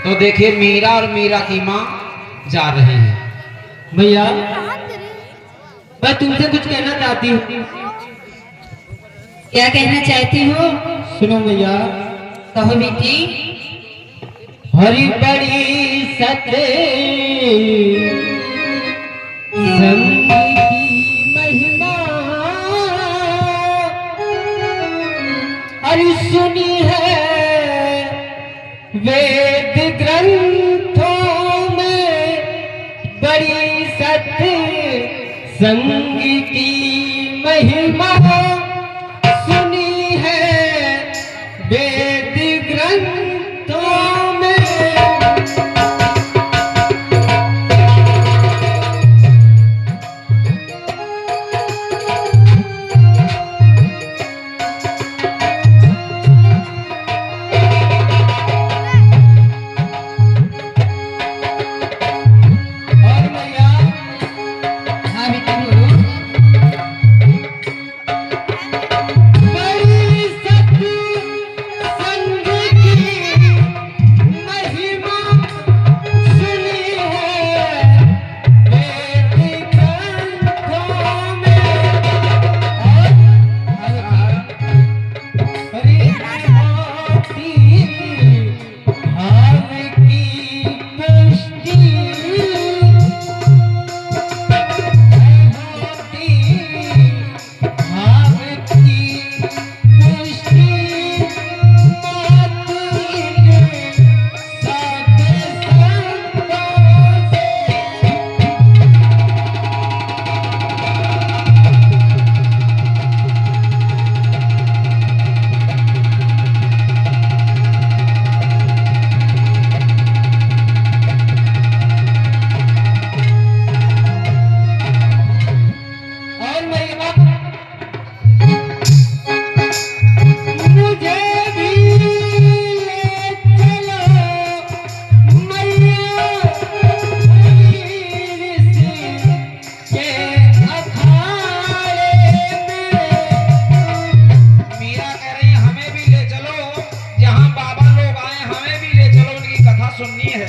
तो देखिए मीरा और मीरा की माँ जा रहे हैं। भैया मैं तुमसे कुछ कहना चाहती हूँ। क्या कहना चाहती हो? सुनो भैया। कहो बेटी। हरी बड़ी सते संग की महिमा हरी सुनी है वेद ग्रंथों में, बड़ी सत्य संग की महिमा सुनी है वेद ग्रंथों में। सुननी है।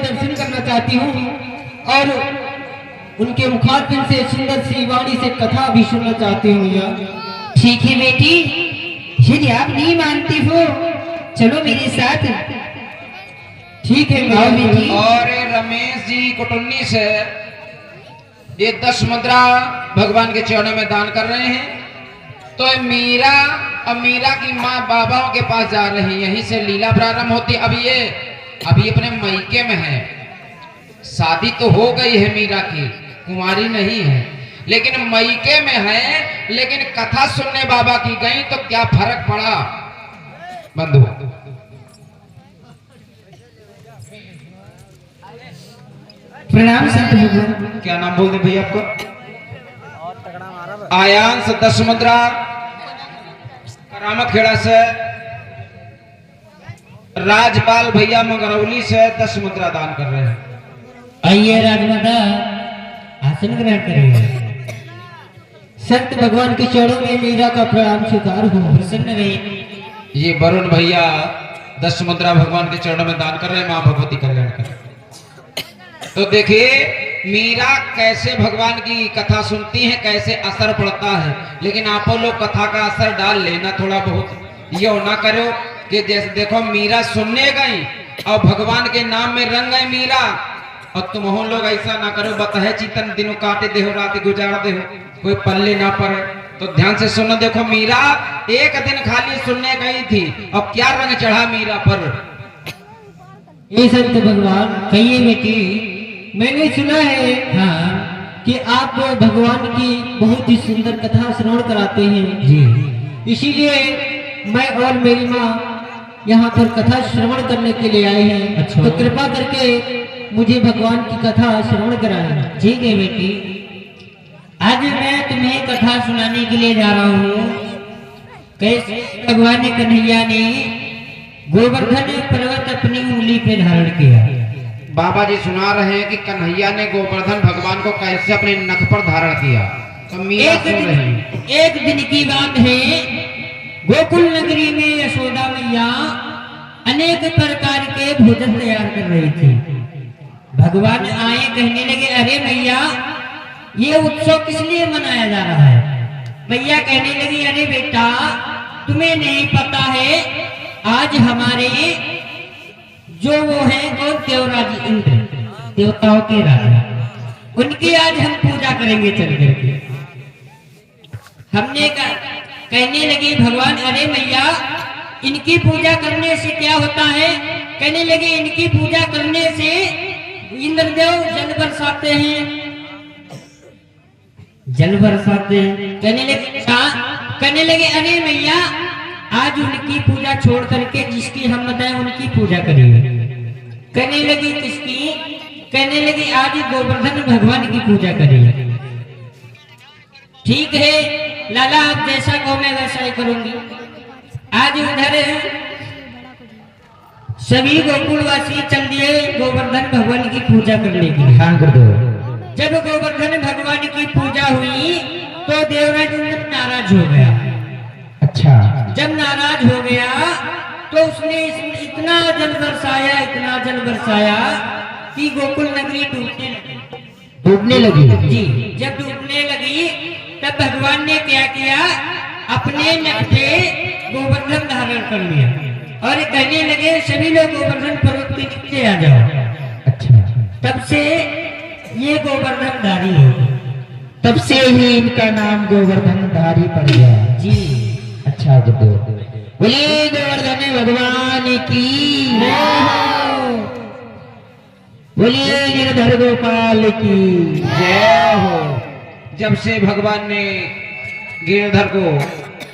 दर्शन करना चाहती हूँ और उनके मुखारबिन से सुंदर सी वाणी से कथा भी सुनना चाहती हूँ भैया। ठीक है बेटी, यदि आप नहीं मानती हो चलो मेरे साथ। ठीक है बेटी। और रमेश जी कुटुन्नी से ये 10 मुद्रा भगवान के चरणों में दान कर रहे हैं। तो मीरा और मीरा की माँ बाबाओं के पास जा रही है, यहीं से लीला प्रारंभ होती। अभी अपने मैके में है, शादी तो हो गई है मीरा की, कुंवारी नहीं है, लेकिन मैके में है। लेकिन कथा सुनने बाबा की गई तो क्या फर्क पड़ा बंधु। प्रणाम संत भगवान। क्या नाम बोल दे भैया आपको? आयांश 10 मुद्रा करामत खेड़ा से राजपाल भैया मंगरौली से 10 मुद्रा दान कर रहे हैं। आइए राजमाता आसन ग्रहण करिए। संत भगवान के चरणों में मीरा का प्रणाम स्वीकार हो। प्रसन्न रहिए। ये वरुण भैया 10 मुद्रा भगवान के चरणों में दान कर रहे हैं। माँ भगवती कल्याण कर। तो देखिए मीरा कैसे भगवान की कथा सुनती हैं, कैसे असर पड़ता है। लेकिन आप लोग कथा का असर डाल लेना थोड़ा बहुत। ये ना करो कि जैसे देखो मीरा सुनने गई और भगवान के नाम में रंग गई मीरा, और तुम लोग ऐसा ना करो बतहे चितन दिनों काटे देहो रात गुजार देहो, कोई पल्ले ना पड़े। तो ध्यान से सुनो। देखो मीरा एक दिन खाली सुनने गई थी और क्या रंग चढ़ा मीरा पर। ये संत भगवान कहिए बेटी, मैंने सुना है हाँ कि आप भगवान की बहुत ही सुंदर कथा श्रवण कराते हैं जी। इसीलिए मैं और मेरी माँ यहाँ पर कथा श्रवण करने के लिए आए हैं। अच्छा। तो कृपा करके मुझे भगवान की कथा श्रवण कराएं। ठीक है बेटी, आज मैं तुम्हें कथा सुनाने के लिए जा रहा हूँ। कैसे भगवान कन्हैया ने गोवर्धन पर्वत अपनी उंगली पे धारण किया। बाबा जी सुना रहे हैं कि कन्हैया ने गोवर्धन भगवान को कैसे अपने नख पर धारण किया। तो मीरा सुन रही हैं। एक दिन की बात है, गोकुल नगरी में यशोदा मैया अनेक प्रकार के भोजन तैयार कर रही थी। भगवान आए, कहने लगे अरे मैया ये उत्सव किस लिए मनाया जा रहा है। मैया कहने लगी अरे बेटा तुम्हें नहीं पता है, आज हमारे जो वो है कौन देवराज इंद्र, देवताओं के राजा, उनकी आज हम पूजा करेंगे चल करके। हमने कहने लगी भगवान अरे मैया इनकी पूजा करने से क्या होता है। कहने लगे इनकी पूजा करने से इंद्रदेव जल बरसाते हैं, जल बरसाते हैं। कहने लगे अरे मैया आज उनकी पूजा छोड़ करके जिसकी हम बताएं उनकी पूजा करिए। कहने लगी किसकी। कहने लगी आज गोवर्धन भगवान की पूजा करिए। ठीक है लाला, आप जैसा कहो मैं वैसा ही करूंगी। आज उधर सभी गोकुलवासी चल दिए गोवर्धन भगवान की पूजा करने के लिए। हाँ गुरुदेव। जब गोवर्धन भगवान की पूजा हुई तो देवराज इंद्र नाराज हो गया। अच्छा। जब नाराज हो गया तो उसने इतना जल बरसाया, इतना जल बरसाया कि गोकुल नगरी डूबने लगी जी। जब डूबने लगी तब भगवान ने क्या किया, अपने नख पे गोवर्धन धारण कर लिया और कहने लगे सभी लोग गोवर्धन पर्वत के नीचे आ जाओ। अच्छा। तब से ये गोवर्धन धारी हो गए। तब से ही इनका नाम गोवर्धन धारी पड़ गया जी। अच्छा गुरुदेव। बोलिए गोवर्धन भगवान की, बोलिए गिरधर गोपाल की जय हो। जब से भगवान ने गिरधर को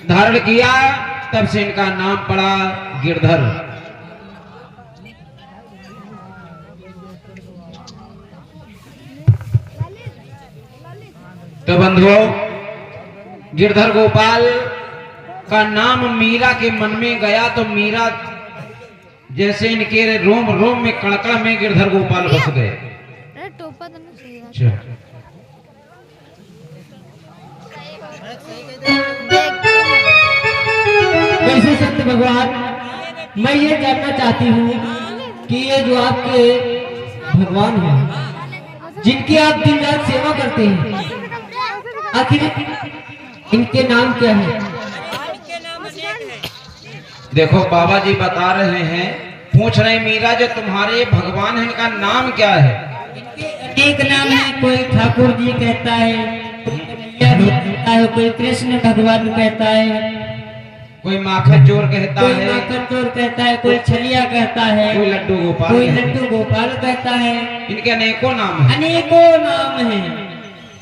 धारण किया तब से इनका नाम पड़ा गिरधर। तो बंधुओं गिरधर गोपाल का नाम मीरा के मन में गया तो मीरा जैसे इनके रोम रोम में कड़कड़ में गिरधर गोपाल बस गए। अच्छा। कैसे संत भगवान, मैं ये जानना चाहती हूँ कि ये जो आपके भगवान हैं जिनकी आप दिन रात सेवा करते हैं, आखिर इनके नाम क्या है। देखो बाबा जी बता रहे हैं, पूछ रहे हैं मीरा जो तुम्हारे भगवान है इनका नाम क्या है। एक नाम है, कोई ठाकुर जी कहता है, कोई कृष्ण भगवान कहता है, कोई माखन चोर कहता कोई है, माखन चोर कहता है, कोई छलिया कहता है, कोई लड्डू गोपाल, कोई लड्डू गोपाल कहता है। इनके अनेकों नाम हैं। अनेकों नाम हैं।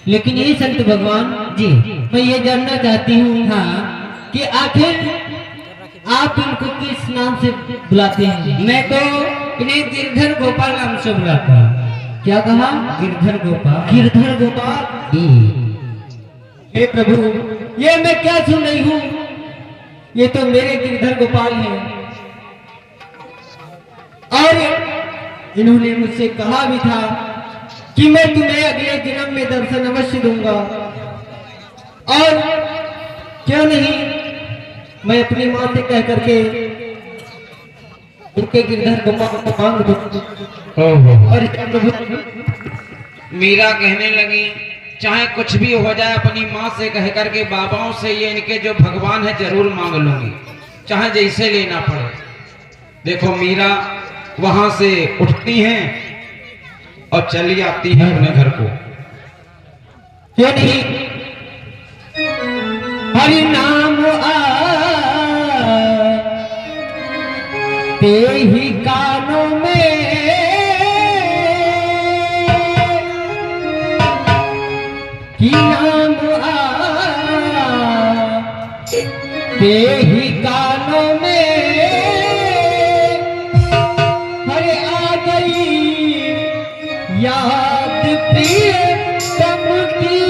लेकिन ये संत भगवान जी मैं ये जानना चाहती हूँ हाँ कि आखिर आप इनको किस नाम से बुलाते हैं। मैं तो इन्हें गिरधर गोपाल नाम से बुलाता हूँ। क्या कहा। गिरधर गोपाल। गिरधर गोपाल। हे प्रभु, ये मैं क्या सुन रही हूँ, ये तो मेरे गिरधर गोपाल हैं। और इन्होंने मुझसे कहा भी था कि मैं तुम्हें अगले जन्म में दर्शन अवश्य दूंगा, और क्यों नहीं मैं अपनी माँ से कह करके उनके गिरधर गोपा को मांग दूं। और मीरा कहने लगी चाहे कुछ भी हो जाए अपनी माँ से कह करके बाबाओं से ये इनके जो भगवान है जरूर मांग लूंगी, चाहे जैसे लेना पड़े। देखो मीरा वहां से उठती हैं और चली आती है अपने घर को। क्यों नहीं हरि नाम ते ही कानों में कि नाम ते ही कानों में हरे आ गई याद प्रिय तम की।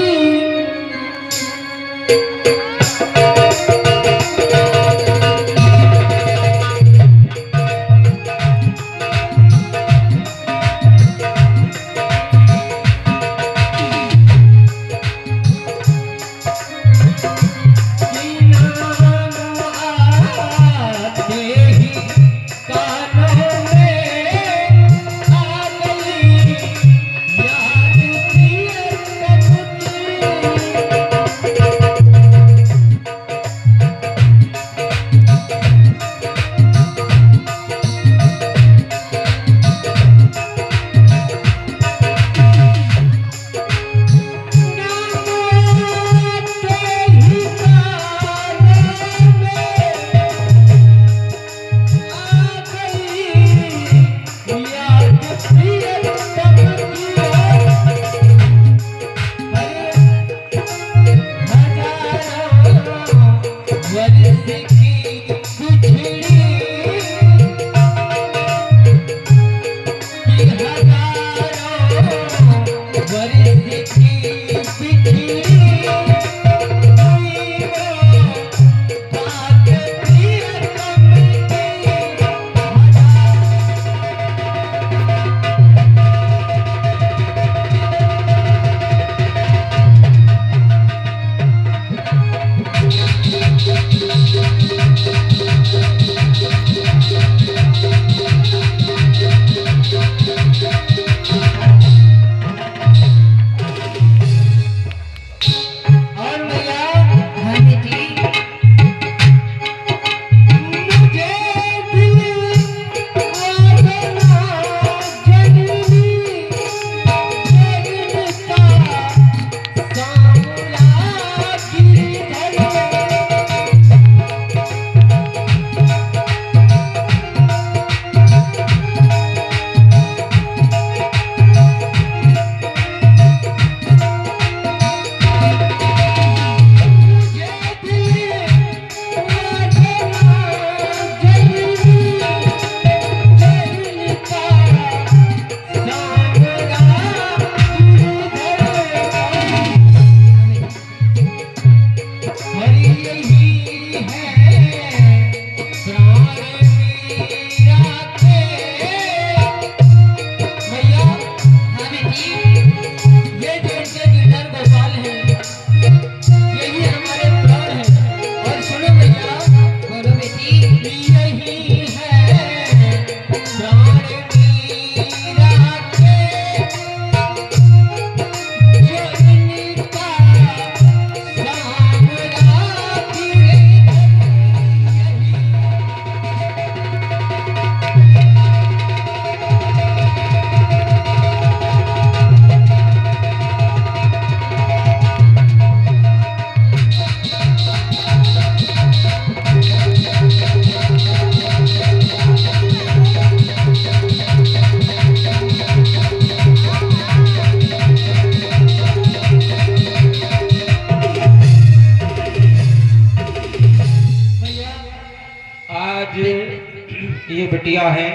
ये बिटिया है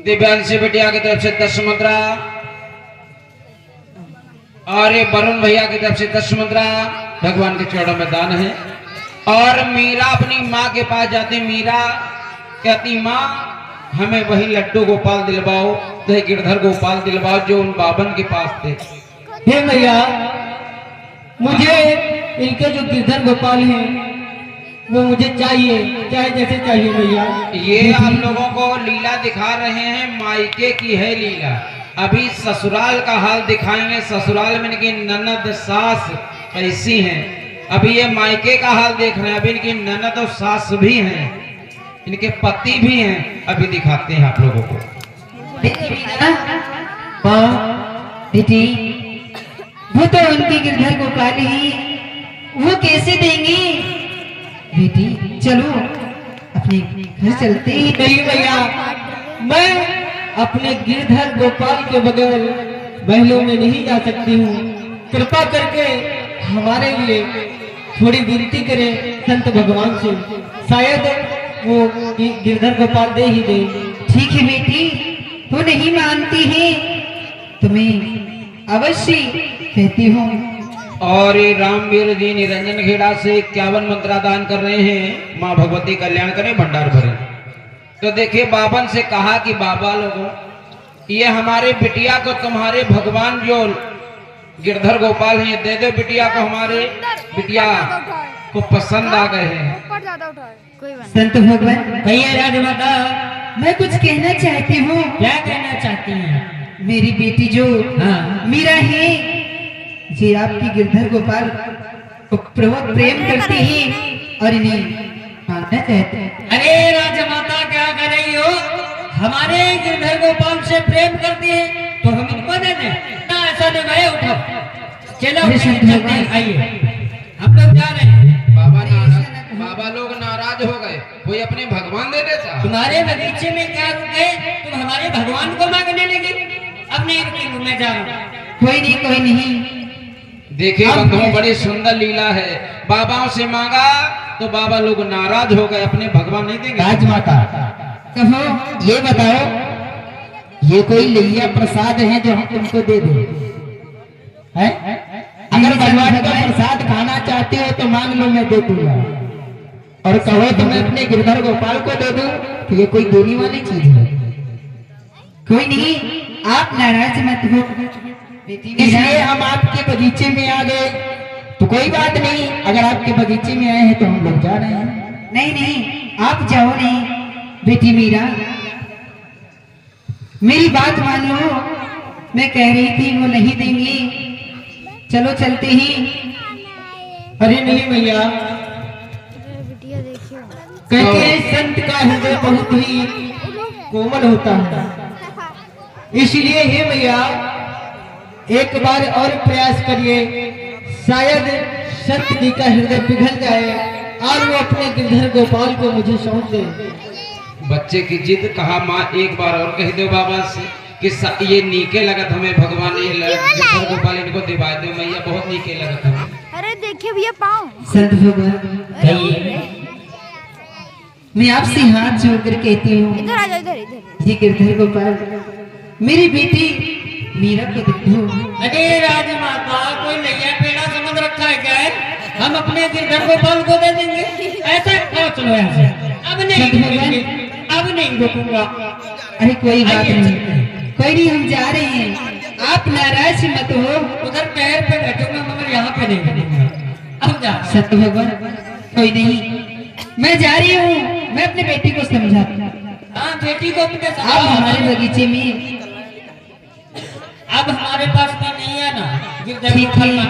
दिव्यांशी बिटिया की तरफ से 10 मुद्रा और ये वरुण भैया की तरफ से 10 मुद्रा भगवान के चरणों में दान है। और मीरा अपनी माँ के पास जाती, मीरा कहती माँ हमें वही लड्डू गोपाल दिलवाओ, वही गिरधर गोपाल दिलवाओ जो उन बाबन के पास थे। हे मैया, मुझे इनके जो गिरधर गोपाल हैं वो मुझे चाहिए, चाहे जैसे चाहिए मैया। ये आप लोगों को लीला दिखा रहे हैं, मायके की है लीला। अभी ससुराल का हाल दिखाएंगे, ससुराल में इनकी ननद सास कैसी हैं। अभी ये मायके का हाल देख रहे हैं, अभी इनकी ननद और सास भी हैं, इनके पति भी हैं, अभी दिखाते हैं आप लोगों को। बेटी, वो तो उनके गिरधर गोपाल ही, वो कैसे देंगे? बेटी चलो अपने घर चलते हैं। नहीं भैया, मैं अपने गिरधर गोपाल के बगैर महलों में नहीं जा सकती हूँ। कृपा करके हमारे लिए थोड़ी विनती करें संत भगवान से, शायद वो गिरधर गोपाल दे ही दे। ठीक है बेटी, वो नहीं मानती है, तुम्हें अवश्य कहती हूँ। और ये रामवीर जी निरंजन खेड़ा से 51 मंत्रा दान कर रहे हैं। माँ भगवती कल्याण करें, भंडार भरे। तो देखिए बाबन से कहा कि बाबा लोगों, ये हमारे बिटिया को तुम्हारे भगवान जो गिरधर गोपाल हैं दे दो बिटिया को, हमारे बिटिया को पसंद आ गए हैं। संत भगवान, भैया राजमाता, मैं कुछ कहना चाहती हूँ। क्या कहना चाहती हैं? मेरी बेटी जो मीरा है, जी आपकी गिरधर गोपाल को बहुत प्रेम करती है और इन्हें मांगना चाहते हैं। अरे राजमाता क्या कर रही हो? हमारे गिरधर गोपाल से प्रेम करती है तो हम इनको दे दें? ना ऐसा नहीं, मैं उठो, चलो चलते हैं, आइए हम लोग जा रहे हैं। बाबा लोग नाराज हो गए, कोई अपने भगवान दे देता। तुम्हारे बगीचे में क्या रुके, तुम हमारे भगवान को मांगने लगे? अब नहीं रुकेंगे, मैं जा रहा हूँ। कोई नहीं, कोई नहीं। देखिए बंधुओं, बड़ी सुंदर लीला है। बाबाओं से मांगा तो बाबा लोग नाराज हो गए, अपने भगवान नहीं देंगे। राजमाता, कहो, ये बताओ, ये कोई लिया प्रसाद है जो हम तुमको दे दें? है? अगर भगवान का प्रसाद खाना चाहते हो तो मांग लो, मैं दे दूंगा। और कहो तो मैं अपने गिरधर गोपाल को दे दूं, तो ये कोई देने वाली चीज है? कोई नहीं, आप नाराज मत हो। इसलिए हम आपके बगीचे में आ गए, तो कोई बात नहीं, अगर आपके बगीचे में आए हैं तो हम लोग जा रहे हैं। नहीं नहीं, आप जाओ नहीं। बेटी मीरा, मेरी बात मान लो, मैं कह रही थी वो नहीं देंगी, चलो चलते ही। अरे नहीं भैया, कहते हैं संत का हृदय बहुत ही कोमल होता है, इसलिए हे भैया एक बार और प्रयास करिए, शायद संत जी का हृदय पिघल जाए और वो अपने गिरधर गोपाल को मुझे सौंप दे। बच्चे की जिद, कहा माँ एक बार और कह दो बाबा से कि ये नीके लगत हमें भगवान, ये गिरधर गोपाल इनको दिवा दो मैया, बहुत नीके लगत हमें। अरे देखिए भैया पाँव। संत भगवान, मैं आपसे हाथ जोड़कर कहती हूँ, इधर आ जाओ, इधर इधर। ये गिरधर गोपाल मेरी बेटी मीरा को देखो। अरे राजमाता, कोई नैया पेड़ा समझ रखा है क्या है? हम अपने गिरधर गोपाल को दे देंगे ऐसा? चलो यहाँ से, अब नहीं रुकेंगे, अब नहीं रुकूंगा। अरे कोई बात नहीं, कोई नहीं, हम जा रहे हैं, आप नाराज मत हो। उधर पैर पे बैठूंगा मगर यहाँ पे नहीं बैठूंगा। अब जा। सत्य भगवान, कोई नहीं, मैं जा रही हूँ, मैं अपने बेटी को समझाती हूँ। हाँ, बेटी को अपने आप हमारे बगीचे में, अब हमारे पास तो नहीं है ना गिरधर ठीक गोपाल है। का।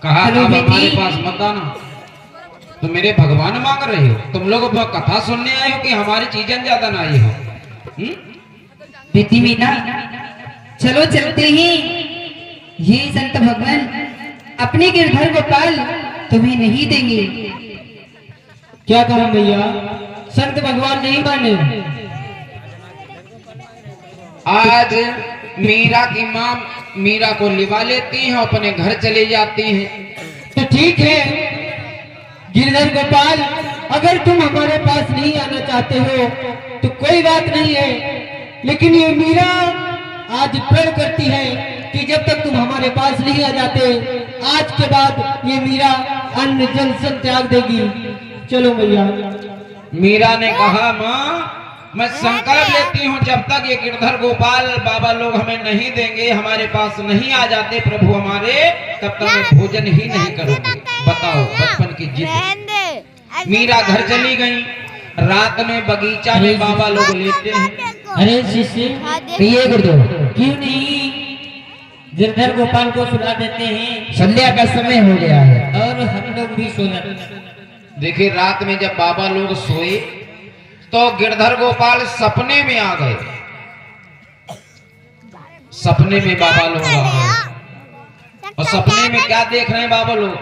कहा हेलो अब बेटी। हमारे पास मत आना, तो मेरे भगवान मांग रहे हो, तुम लोग कथा सुनने आए हो कि हमारी चीजें ज्यादा ना आई हो? बेटी मीना, चलो चलते ही। ये संत भगवान अपने गिरधर गोपाल तुम्हें नहीं देंगे। क्या करूं भैया, संत भगवान नहीं माने। आज मीरा की माँ मीरा को लिवा लेती हैं, अपने घर चली जाती हैं। तो ठीक है गिरधर गोपाल, अगर तुम हमारे पास नहीं आना चाहते हो तो कोई बात नहीं है, लेकिन ये मीरा आज प्रण करती है कि जब तक तुम हमारे पास नहीं आ जाते, आज के बाद ये मीरा अन्न जल सब त्याग देगी। चलो भैया। मीरा ने कहा माँ मैं संकल्प लेती हूँ जब तक ये गिरधर गोपाल बाबा लोग हमें नहीं देंगे, हमारे पास नहीं आ जाते प्रभु हमारे, तब तक मैं भोजन ही नहीं करूंगी। बताओ बचपन की जिद। मीरा घर चली गई। रात में बगीचा में बाबा लोग लेटे हैं। अरे शिष्य प्रिय गुरुदेव, क्यों नहीं गिरधर गोपाल को सुला देते हैं, संध्या का समय हो गया है। और हम लोग भी सो जाते हैं। देखिए रात में जब बाबा लोग सोए तो गिरधर गोपाल सपने में आ गए। सपने में बाबा लोग आ गए और सपने में क्या देख रहे हैं बाबा लोग?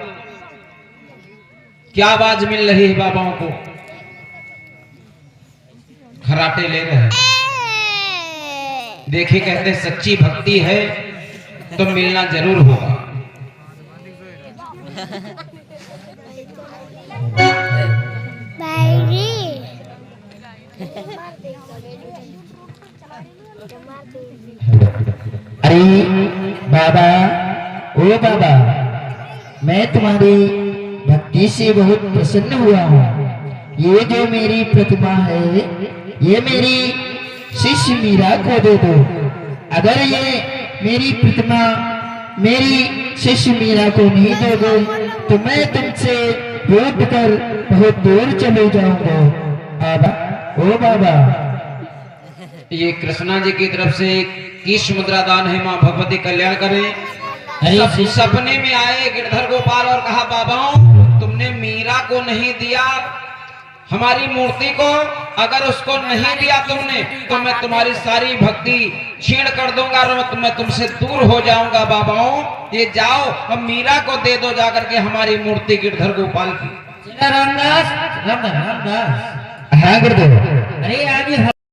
क्या आवाज मिल रही है बाबाओं को? खराटे ले रहे हैं। देखिए कहते सच्ची भक्ति है तो मिलना जरूर होगा। अरे बाबा, ओ बाबा, मैं तुम्हारी भक्ति से बहुत प्रसन्न हुआ हूँ। ये जो मेरी प्रतिमा है, ये मेरी शिष्य मीरा को दे दो। अगर ये मेरी प्रतिमा मेरी शिष्य मीरा को नहीं दोगे तो मैं तुमसे रूठ कर बहुत दूर चले जाऊंगा। बाबा, ओ बाबा। ये कृष्णा जी की तरफ से किस मुद्रा दान है। माँ भगवती कल्याण करें। अरे सपने में आए गिरधर गोपाल और कहा बाबाओं तुमने मीरा को नहीं दिया हमारी मूर्ति को, अगर उसको नहीं दिया तुमने तो मैं तुम्हारी सारी भक्ति छीण कर दूंगा और मैं तुमसे दूर हो जाऊंगा। बाबाओं ये जाओ और मीरा को दे दो जाकर के हमारी मूर्ति गिरधर गोपाल की। रामदास रामदास रामदास हाँ गुरुदेव।